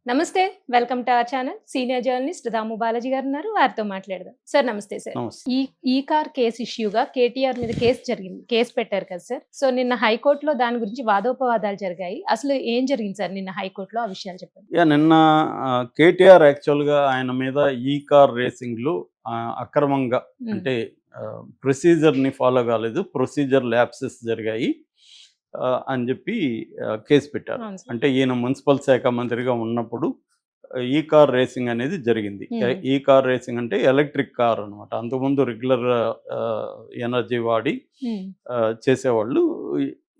నమస్తే. Welcome to our channel. Senior journalist Damu Balaji గారు ఉన్నారు. వారితో మాట్లాడదాం. సార్ నమస్తే సార్. నమస్తే. ఈ ఈ కార్ కేస్ ఇష్యూగా కేటీఆర్ మీద కేసు జరిగింది. కేసు పెట్టారు కదా సార్. సో నిన్న హైకోర్టులో దాని గురించి వాదోపవాదాలు జరిగాయి. అసలు ఏం జరిగింది సార్ నిన్న హైకోర్టులో? ఆ విషయాలు చెప్పండి. నిన్న కేటీఆర్ యాక్చువల్‌గా ఆయన మీద ఈ కార్ రేసింగ్‌లు అక్రమంగా హ్మ్. అంటే ప్రొసీజర్‌ని ఫాలో కాలేదు. ప్రొసీజర్ ల్యాప్సెస్ జరిగాయి అని చెప్పి కేసు పెట్టారు. అవును సార్. అంటే ఈయన మున్సిపల్ శాఖ మంత్రిగా ఉన్నప్పుడు ఈ కార్ రేసింగ్ అనేది జరిగింది. హ్మ్. ఈ కార్ రేసింగ్ అంటే ఎలక్ట్రిక్ కార్ అనమాట. అంతకుముందు రెగ్యులర్ ఎనర్జీ వాడి హ్మ్. చేసేవాళ్ళు.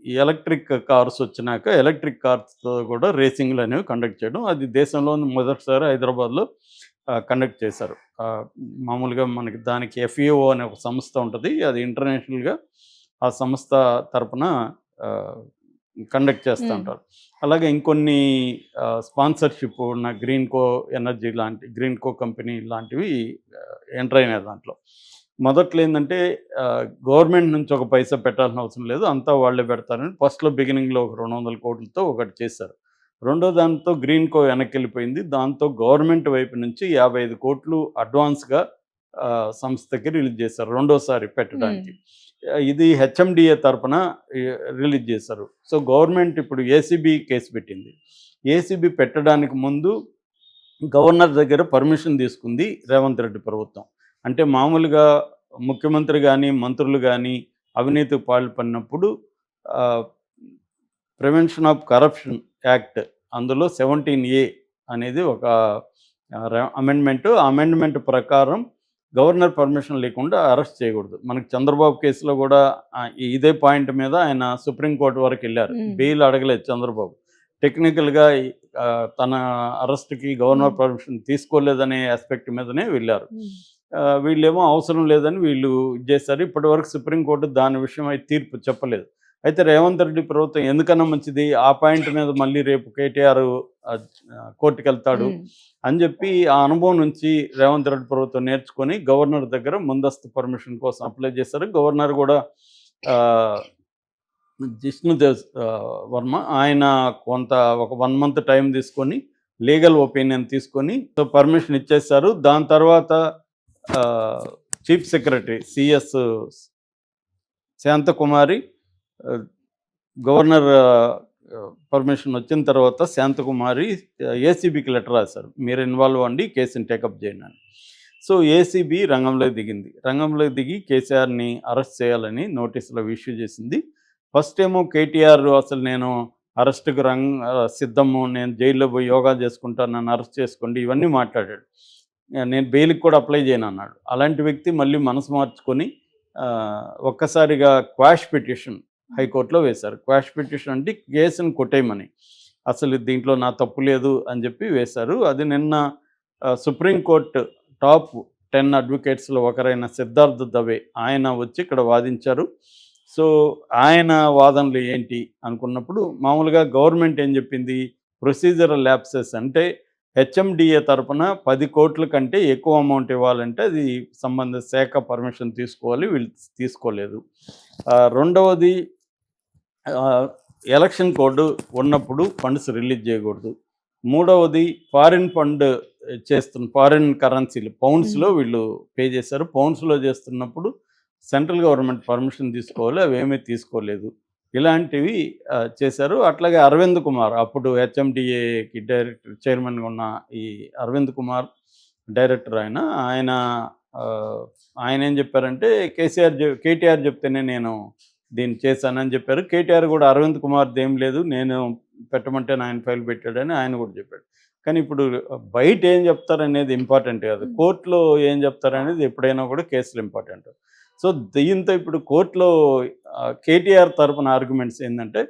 ఈ ఎలక్ట్రిక్ కార్స్ వచ్చినాక ఎలక్ట్రిక్ కార్స్‌తో కూడా రేసింగ్‌లు అనేవి కండక్ట్ చేయడం. అది దేశంలోని మొదటిసారి హైదరాబాద్‌లో కండక్ట్ చేశారు. మామూలుగా మనకి దానికి ఎఫ్ఈఓ అనే ఒక సంస్థ ఉంటది. అది ఇంటర్నేషనల్‌గా ఆ సంస్థ తరపున ఆహ్, కండక్ట్ చేస్తా హ్మ్. ఉంటారు. అలాగే ఇంకొన్ని స్పాన్సర్‌షిప్ ఉన్న గ్రీన్‌కో ఎనర్జీ లాంటి గ్రీన్‌కో కంపెనీ లాంటివి ఎంటర్ అయినాయి దాంట్లో. మొదట్లో ఏందంటే గవర్నమెంట్ నుంచి ఒక పైసా పెట్టాల్సిన అవసరం లేదు. అంతా వాళ్ళే పెడతారని ఫస్ట్‌లో బిగినింగ్‌లో ఒక 200,00,00,000తో ఒకటి చేశారు. రెండో దాంతో గ్రీన్‌కో వెనక్కెళ్ళిపోయింది. దాంతో గవర్నమెంట్ వైపు నుంచి 55,00,00,000 అడ్వాన్స్‌గా సంస్థకి రిలీజ్ చేశారు రెండోసారి హ్మ్. పెట్టడానికి. ఇది హెచ్ఎండిఏ తరపున ఈ రిలీజ్ చేశారు. సో, గవర్నమెంట్ ఇప్పుడు ఏసీబీ కేసు పెట్టింది. ఏసీబీ పెట్టడానికి ముందు గవర్నర్ దగ్గర పర్మిషన్ తీసుకుంది రేవంత్ రెడ్డి ప్రభుత్వం. అంటే మామూలుగా ముఖ్యమంత్రి గానీ, మంత్రులు గానీ అవినీతికి పాల్పడినప్పుడు ఆహ్, ప్రివెన్షన్ ఆఫ్ కరప్షన్ యాక్ట్ అందులో 17A అనేది ఒక అమెండ్మెంట్. ఆ అమెండ్మెంట్ ప్రకారం గవర్నర్ పర్మిషన్ లేకుండా అరెస్ట్ చేయకూడదు. మనకి చంద్రబాబు కేసులో కూడా ఇదే పాయింట్ మీద ఆయన సుప్రీంకోర్టు వరకెళ్లారు. హ్మ్. బెయిల్ అడగలేదు చంద్రబాబు. టెక్నికల్‌గా తన అరెస్ట్‌కి గవర్నర్ హ్మ్. పర్మిషన్ తీసుకోలేదనే యాస్పెక్ట్ మీదనే వెళ్లారు. హ్మ్. వీళ్ళేమో అవసరం లేదని వీళ్ళు ఇది చేశారు. ఇప్పటివరకు సుప్రీంకోర్టు దాని విషయమై తీర్పు చెప్పలేదు. అయితే రేవంత్ రెడ్డి ప్రభుత్వం ఎందుకన్నా మంచిది ఆ పాయింట్ మీద మళ్ళీ రేపు కేటీఆర్ కోర్టుకెళ్తాడు హ్మ్. అని చెప్పి ఆ అనుభవం నుంచి రేవంత్ రెడ్డి ప్రభుత్వం నేర్చుకొని గవర్నర్ దగ్గర ముందస్తు పర్మిషన్ కోసం అప్లై చేశారు. గవర్నర్ కూడా ఆహ్, జిష్ణుదేవ్ వర్మ ఆయన కొంత ఒక 1 మంత్ టైం తీసుకొని లీగల్ ఒపీనియన్ తీసుకొని సో పర్మిషన్ ఇచ్చేశారు. దాని తర్వాత ఆహ్, చీఫ్ సెక్రటరీ సీఎస్ శాంతకుమారి ఆహ్, గవర్నర్ పర్మిషన్ వచ్చిన తర్వాత శాంతకుమారి ఏసీబీకి లెటర్ రాశారు. మీరు ఇన్వాల్వ్ అవ్వండి కేసుని టేకప్ చేయండి అని. సో ఏసీబీ రంగంలోకి దిగింది. రంగంలోకి దిగి కేసీఆర్‌ని అరెస్ట్ చేయాలని నోటీసులు ఇష్యూ చేసింది. ఫస్ట్ ఏమో కేటీఆర్ అసలు నేను అరెస్ట్‌కి సిద్ధము. నేను జైల్లో పోయి యోగా చేసుకుంటాను. నన్ను అరెస్ట్ చేసుకోండి. ఇవన్నీ మాట్లాడాడు. నేను బెయిల్‌కి కూడా అప్లై చేయనన్నాడు. అలాంటి వ్యక్తి మళ్ళీ మనసు మార్చుకొని ఒక్కసారిగా క్వాష్ పిటిషన్ హైకోర్టులో వేశారు. క్వాష్ పిటిషన్ అంటే కేసుని కొట్టేయమని. అసలు దీంట్లో నా తప్పు లేదు అని చెప్పి వేశారు. అది నిన్న సుప్రీంకోర్టు టాప్ 10 అడ్వకేట్స్‌లో ఒకరైన సిద్ధార్థ్ దవే ఆయన వచ్చి ఇక్కడ వాదించారు. సో, ఆయన వాదనలు ఏంటి అనుకున్నప్పుడు మామూలుగా గవర్నమెంట్ ఏం చెప్పింది? ప్రొసీజరల్ ల్యాప్సెస్ అంటే హెచ్ఎండిఏ తరపున 10,00,00,000 కంటే ఎక్కువ అమౌంట్ ఇవ్వాలంటే అది సంబంధిత శాఖ పర్మిషన్ తీసుకోవాలి. వీళ్ళు తీసుకోలేదు. రెండవది ఆహ్, ఎలక్షన్ కోడ్ ఉన్నప్పుడు ఫండ్స్ రిలీజ్ చేయకూడదు. మూడవది ఫారిన్ ఫండ్ ఫారిన్ కరెన్సీలు పౌండ్స్‌లో హ్మ్. వీళ్ళు పే చేశారు. పౌండ్స్‌లో చేస్తున్నప్పుడు సెంట్రల్ గవర్నమెంట్ పర్మిషన్ తీసుకోవాలి. అవేమీ తీసుకోలేదు. ఇలాంటివి చేశారు. అట్లాగే అరవింద్ కుమార్ అప్పుడు హెచ్ఎండిఏకి చైర్మన్‌గా ఉన్న ఈ అరవింద్ కుమార్ డైరెక్టర్ ఆయన. ఆయన ఆయనేం చెప్పారంటే కేటీఆర్ చెప్తేనే నేను దీన్ని చేశానని చెప్పారు. కేటీఆర్ కూడా అరవింద్ కుమార్‌దేం లేదు. నేను పెట్టమంటే ఆయన ఫైల్ పెట్టాడని ఆయన కూడా చెప్పాడు. కానీ ఇప్పుడు బయట ఏం చెప్తారనేది ఇంపార్టెంట్ కాదు. హ్మ్. కోర్ట్‌లో ఏం చెప్తారనేది ఎప్పుడైనా కూడా కేసులు ఇంపార్టెంట్. సో, దీంతో ఇప్పుడు కోర్ట్‌లో కేటీఆర్ తరపున ఆర్గ్యుమెంట్స్ ఏందంటే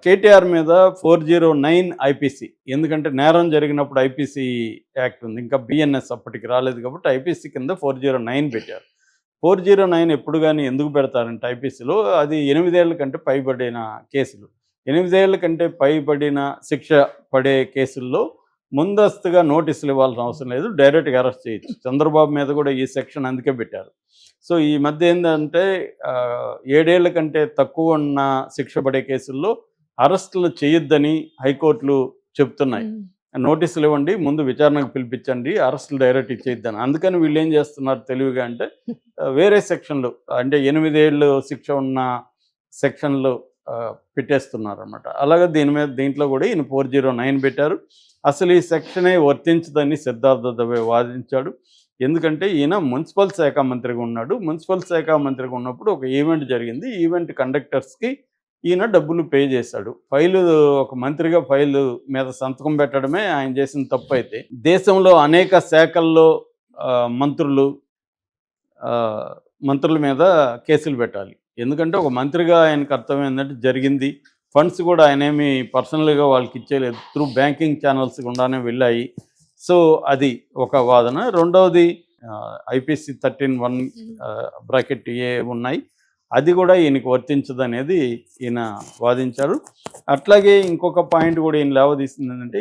కేటీఆర్ మీద 409 ఐపీసీ ఎందుకంటే నేరం జరిగినప్పుడు ఐపీసీ యాక్ట్ ఉంది. ఇంకా బిఎన్ఎస్ అప్పటికి రాలేదు కాబట్టి ఐపీసీ కింద 409 పెట్టారు. 409 ఎప్పుడు గాని ఎందుకు పెడతారంటే ఐపీసీలో అది 8 ఏళ్ల కంటే పైబడిన కేసులు. 8 ఏళ్ల కంటే పైబడిన శిక్ష పడే కేసుల్లో ముందస్తుగా నోటీసులు ఇవ్వాల్సిన అవసరం లేదు. డైరెక్ట్‌గా అరెస్ట్ చేయొచ్చు. చంద్రబాబు మీద కూడా ఈ సెక్షన్ అందుకే పెట్టారు. సో, ఈ మధ్య ఏందంటే 7 ఏళ్ల కంటే తక్కువ ఉన్న శిక్ష పడే కేసుల్లో అరెస్టులు చేయొద్దని హైకోర్టులు చెప్తున్నాయి. హ్మ్. నోటీసులు ఇవ్వండి, ముందు విచారణకు పిలిపించండి, అరెస్టులు డైరెక్ట్ ఇచ్చేద్దాను. అందుకని వీళ్ళు ఏం చేస్తున్నారు తెలివిగా అంటే వేరే సెక్షన్లు అంటే 8 ఏళ్ళు శిక్ష ఉన్న సెక్షన్లు పెట్టేస్తున్నారన్నమాట. అలాగే దీంట్లో కూడా ఈయన 409 పెట్టారు. అసలు ఈ సెక్షనే వర్తించదని సిద్ధార్థ దవే వాదించాడు. ఎందుకంటే ఈయన మున్సిపల్ శాఖ మంత్రిగా ఉన్నాడు. మున్సిపల్ శాఖ మంత్రిగా ఉన్నప్పుడు ఒక ఈవెంట్ జరిగింది. ఈవెంట్ కండక్టర్స్కి ఈయన డబ్బులు పే చేశాడు. ఒక మంత్రిగా ఫైలు మీద సంతకం పెట్టడమే ఆయన చేసిన తప్పు అయితే, దేశంలో అనేక శాఖల్లో మంత్రుల మీద కేసులు పెట్టాలి. ఎందుకంటే ఒక మంత్రిగా ఆయన కర్తవ్యం ఏంటంటే జరిగింది. ఫండ్స్ కూడా ఆయనేమి పర్సనల్గా వాళ్ళకి ఇచ్చేయలేదు, త్రూ బ్యాంకింగ్ ఛానల్స్ గుండానే వెళ్ళాయి. సో అది ఒక వాదన. రెండవది ఐపీసీ 13(1)(a) ఉన్నాయి, అది కూడా ఈయనకి వర్తించదు అనేది ఈయన వాదించారు. అట్లాగే ఇంకొక పాయింట్ కూడా ఈయన లేవదీసింది ఏంటంటే,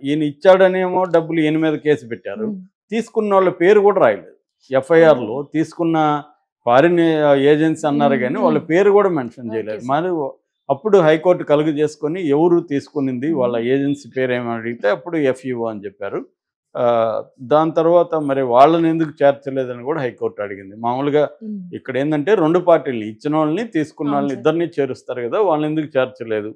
ఈయన ఇచ్చాడనేమో డబ్బులు ఈయన మీద కేసు పెట్టారు, తీసుకున్న వాళ్ళ పేరు కూడా రాయలేదు. ఎఫ్ఐఆర్లో తీసుకున్న ఫారిన్ ఏజెన్సీ అన్నారు కానీ వాళ్ళ పేరు కూడా మెన్షన్ చేయలేదు. మరి అప్పుడు హైకోర్టు కలుగు చేసుకొని ఎవరు తీసుకునింది వాళ్ళ ఏజెన్సీ పేరు ఏమని అడిగితే అప్పుడు ఎఫ్ఈఓ అని చెప్పారు. దాని తర్వాత మరి వాళ్ళని ఎందుకు చేర్చలేదని కూడా హైకోర్టు అడిగింది. మామూలుగా ఇక్కడ ఏంటంటే 2 పార్టీలు ఇచ్చిన వాళ్ళని తీసుకున్న వాళ్ళని ఇద్దరిని చేరుస్తారు కదా, వాళ్ళని ఎందుకు చేర్చలేదు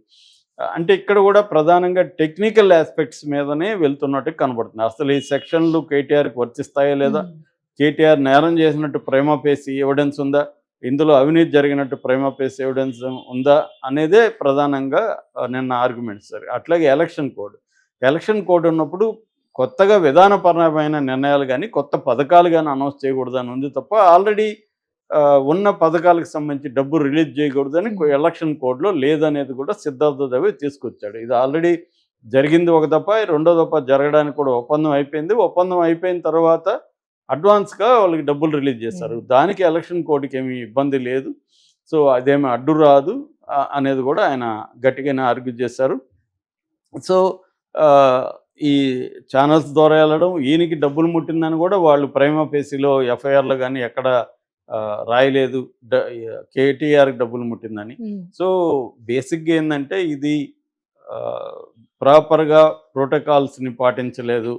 అంటే ఇక్కడ కూడా ప్రధానంగా టెక్నికల్ ఆస్పెక్ట్స్ మీదనే వెళ్తున్నట్టు కనబడుతుంది. అసలు ఈ సెక్షన్లు కేటీఆర్కి వర్తిస్తాయా లేదా, కేటీఆర్ నేరం చేసినట్టు ప్రైమా ఫేసి ఎవిడెన్స్ ఉందా, ఇందులో అవినీతి జరిగినట్టు ప్రైమా ఫేసి ఎవిడెన్స్ ఉందా అనేదే ప్రధానంగా నిన్న ఆర్గ్యుమెంట్స్. అట్లాగే ఎలక్షన్ కోడ్ ఉన్నప్పుడు కొత్తగా విధానపరమైన నిర్ణయాలు కానీ కొత్త పథకాలు కానీ అనౌన్స్ చేయకూడదని ఉంది తప్ప, ఆల్రెడీ ఉన్న పథకాలకు సంబంధించి డబ్బు రిలీజ్ చేయకూడదని ఎలక్షన్ కోడ్లో లేదనేది కూడా సిద్ధార్థ దవే తీసుకొచ్చాడు. ఇది ఆల్రెడీ జరిగింది ఒక దఫా, రెండో దఫా జరగడానికి కూడా ఒప్పందం అయిపోయింది. ఒప్పందం అయిపోయిన తర్వాత అడ్వాన్స్గా వాళ్ళకి డబ్బులు రిలీజ్ చేశారు. దానికి ఎలక్షన్ కోడ్కి ఏమీ ఇబ్బంది లేదు, సో అదేమీ అడ్డు రాదు అనేది కూడా ఆయన గట్టిగానే ఆర్గ్యూ చేశారు. సో ఈ ఛానల్స్ ద్వారా వెళ్ళడం, ఈయనకి డబ్బులు ముట్టిందని కూడా వాళ్ళు ప్రైమా ఫేసిలో ఎఫ్ఐఆర్లో కానీ ఎక్కడ రాయలేదు కేటీఆర్కి డబ్బులు ముట్టిందని. సో బేసిక్గా ఏంటంటే ఇది ప్రాపర్గా ప్రోటోకాల్స్ని పాటించలేదు,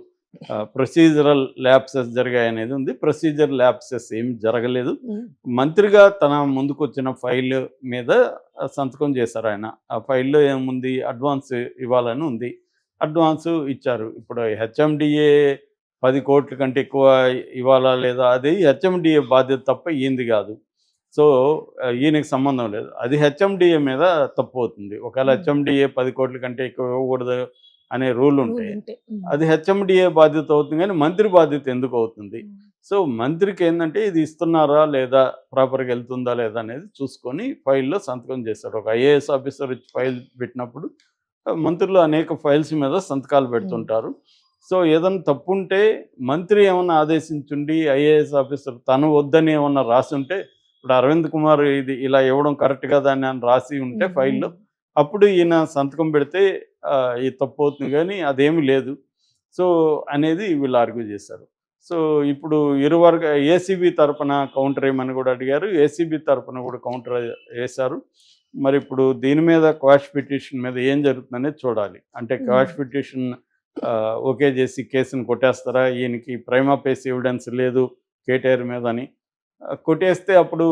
ప్రొసీజరల్ ల్యాప్సెస్ జరిగాయి అనేది ఉంది. ప్రొసీజర్ ల్యాప్సెస్ ఏమి జరగలేదు. మంత్రిగా తన ముందుకు వచ్చిన ఫైల్ మీద సంతకం చేశారు ఆయన. ఆ ఫైల్లో ఏముంది, అడ్వాన్స్ ఇవ్వాలని ఉంది, అడ్వాన్స్ ఇచ్చారు. ఇప్పుడు హెచ్ఎండిఏ 10 కోట్ల కంటే ఎక్కువ ఇవ్వాలా లేదా, అది హెచ్ఎండిఏ బాధ్యత తప్ప ఈయనది కాదు. సో ఈయనకి సంబంధం లేదు, అది హెచ్ఎండిఏ మీద తప్పు అవుతుంది. ఒకవేళ హెచ్ఎండిఏ 10 కోట్ల కంటే ఎక్కువ ఇవ్వకూడదు అనే రూల్ ఉంటే అది హెచ్ఎండిఏ బాధ్యత అవుతుంది, కానీ మంత్రి బాధ్యత ఎందుకు అవుతుంది? సో మంత్రికి ఏంటంటే ఇది ఇస్తున్నారా లేదా, ప్రాపర్గా వెళ్తుందా లేదా అనేది చూసుకొని ఫైల్లో సంతకం చేశారు. ఒక ఐఏఎస్ ఆఫీసర్ ఇచ్చి ఫైల్ పెట్టినప్పుడు మంత్రులు అనేక ఫైల్స్ మీద సంతకాలు పెడుతుంటారు. సో ఏదైనా తప్పు ఉంటే మంత్రి ఏమన్నా ఆదేశించుండి ఐఏఎస్ ఆఫీసర్ తను వద్దని ఏమన్నా రాసి ఉంటే, ఇప్పుడు అరవింద్ కుమార్ ఇది ఇలా ఇవ్వడం కరెక్ట్ కదా అని రాసి ఉంటే ఫైల్లో, అప్పుడు ఈయన సంతకం పెడితే ఈ తప్పు అవుతుంది, కానీ అదేమీ లేదు. సో అనేది వీళ్ళు ఆర్గ్యూ చేశారు. సో ఇప్పుడు ఇరువర్గ ఏసీబీ తరఫున కౌంటర్ ఏమని కూడా అడిగారు, ఏసీబీ తరఫున కూడా కౌంటర్ వేశారు. మరి ఇప్పుడు దీని మీద క్వాష్ పిటిషన్ మీద ఏం జరుగుతుందనేది చూడాలి. అంటే క్వాష్ పిటిషన్ ఓకే చేసి కేసును కొట్టేస్తారా, ఈయనకి ప్రైమా ఫేసి ఎవిడెన్స్ లేదు కేటీఆర్ మీద అని కొట్టేస్తే అప్పుడు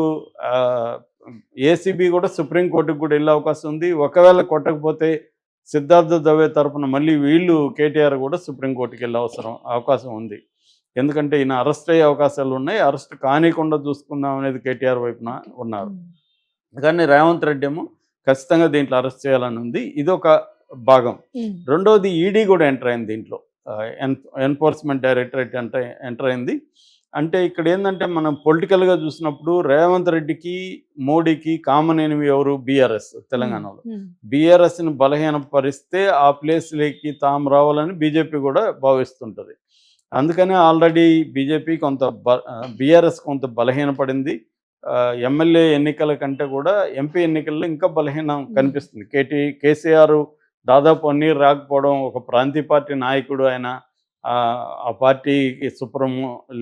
ఏసీబీ కూడా సుప్రీంకోర్టుకు కూడా వెళ్ళే అవకాశం ఉంది. ఒకవేళ కొట్టకపోతే సిద్ధార్థ దవే తరఫున మళ్ళీ వీళ్ళు కేటీఆర్ కూడా సుప్రీంకోర్టుకి వెళ్ళే అవకాశం ఉంది. ఎందుకంటే ఈయన అరెస్ట్ అయ్యే అవకాశాలు ఉన్నాయి, అరెస్ట్ కానికుండా చూసుకుందాం అనేది కేటీఆర్ వైపున ఉన్నారు. కానీ రేవంత్ రెడ్డి ఏమో ఖచ్చితంగా దీంట్లో అరెస్ట్ చేయాలని ఉంది, ఇది ఒక భాగం. రెండవది ఈడీ కూడా ఎంటర్ అయింది దీంట్లో, ఎన్ఫోర్స్మెంట్ డైరెక్టరేట్ ఎంటర్ అయింది. అంటే ఇక్కడ ఏంటంటే మనం పొలిటికల్గా చూసినప్పుడు రేవంత్ రెడ్డికి మోడీకి కామన్ ఎనిమి ఎవరు, బీఆర్ఎస్. తెలంగాణలో బీఆర్ఎస్ని బలహీనపరిస్తే ఆ ప్లేస్లోకి తాము రావాలని బీజేపీ కూడా భావిస్తుంటుంది. అందుకనే ఆల్రెడీ బీజేపీ బీఆర్ఎస్ కొంత బలహీనపడింది. ఎమ్మెల్యే ఎన్నికల కంటే కూడా ఎంపీ ఎన్నికల్లో ఇంకా బలహీనం కనిపిస్తుంది. కేసీఆర్ దాదాపు 1 year రాకపోవడం, ఒక ప్రాంతీయ పార్టీ నాయకుడు ఆయన, ఆ పార్టీకి సుప్రీం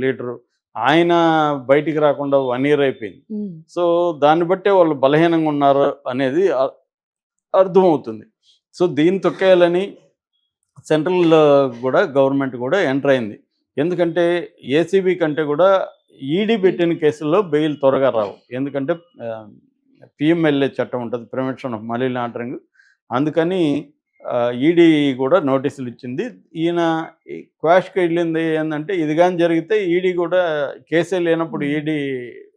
లీడరు, ఆయన బయటికి రాకుండా 1 year అయిపోయింది. సో దాన్ని బట్టే వాళ్ళు బలహీనంగా ఉన్నారు అనేది అర్థమవుతుంది. సో దీన్ని తొక్కేయాలని సెంట్రల్ కూడా గవర్నమెంట్ కూడా ఎంటర్ అయింది. ఎందుకంటే ఏసీబీ కంటే కూడా ఈడీ పెట్టిన కేసుల్లో బెయిల్ త్వరగా రావు. ఎందుకంటే పిఎంఎల్ఏ చట్టం ఉంటుంది, ప్రివెన్షన్ ఆఫ్ మనీ లాండరింగ్. అందుకని ఈడీ కూడా నోటీసులు ఇచ్చింది. ఈయన క్వాష్కి వెళ్ళింది ఏంటంటే ఇది కానీ జరిగితే ఈడీ కూడా కేసే లేనప్పుడు ఈడీ